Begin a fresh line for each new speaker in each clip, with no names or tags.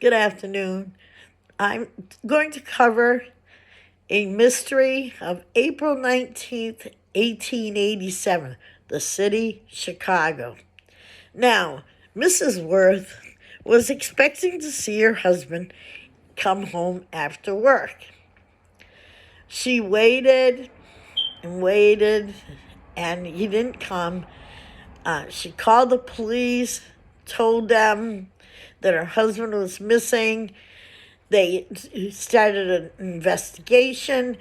Good afternoon. I'm going to cover a mystery of April 19th, 1887, the city, Chicago. Now, Mrs. Worth was expecting to see her husband come home after work. She waited and waited, and he didn't come. She called the police, told them that her husband was missing. They started an investigation.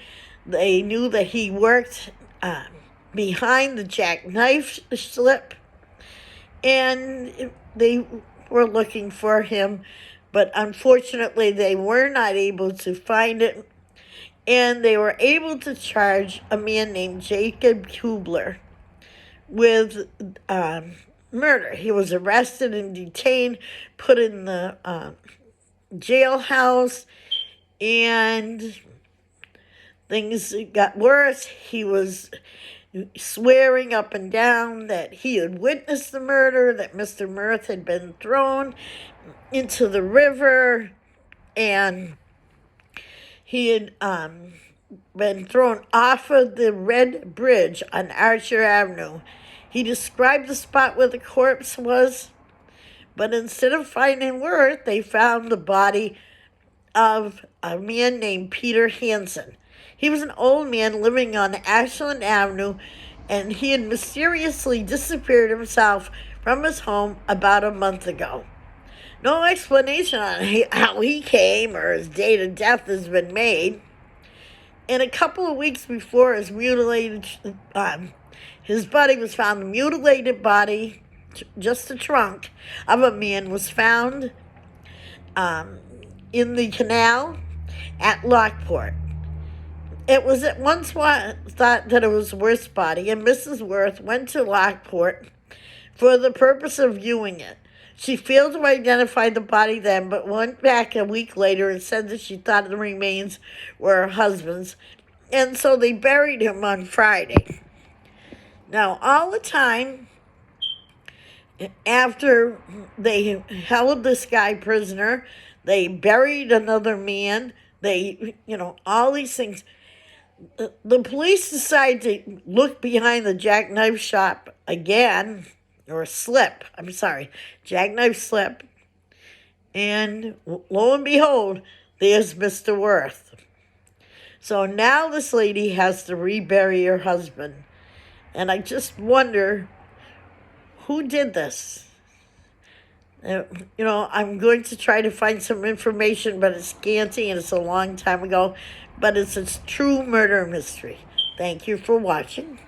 They knew that he worked behind the jackknife slip, and they were looking for him, but unfortunately they were not able to find it, and they were able to charge a man named Jacob Kubler with murder. He was arrested and detained, put in the jailhouse, and things got worse. He was swearing up and down that he had witnessed the murder, that Mr. Mirth had been thrown into the river, and he had been thrown off of the Red Bridge on Archer Avenue. He described the spot where the corpse was, but instead of finding Worth, they found the body of a man named Peter Hansen. He was an old man living on Ashland Avenue, and he had mysteriously disappeared himself from his home about a month ago. No explanation on how he came or his date of death has been made. And a couple of weeks before his body was found, the mutilated body, just the trunk of a man, was found in the canal at Lockport. It was at once thought that it was Worth's body, and Mrs. Worth went to Lockport for the purpose of viewing it. She failed to identify the body then, but went back a week later and said that she thought the remains were her husband's, and so they buried him on Friday. Now, all the time after they held this guy prisoner, they buried another man, all these things. The police decided to look behind the jackknife shop again, or jackknife slip, and lo and behold, there's Mr. Worth. So now this lady has to rebury her husband, and I just wonder who did this. I'm going to try to find some information, but it's scanty and it's a long time ago. But it's a true murder mystery. Thank you for watching.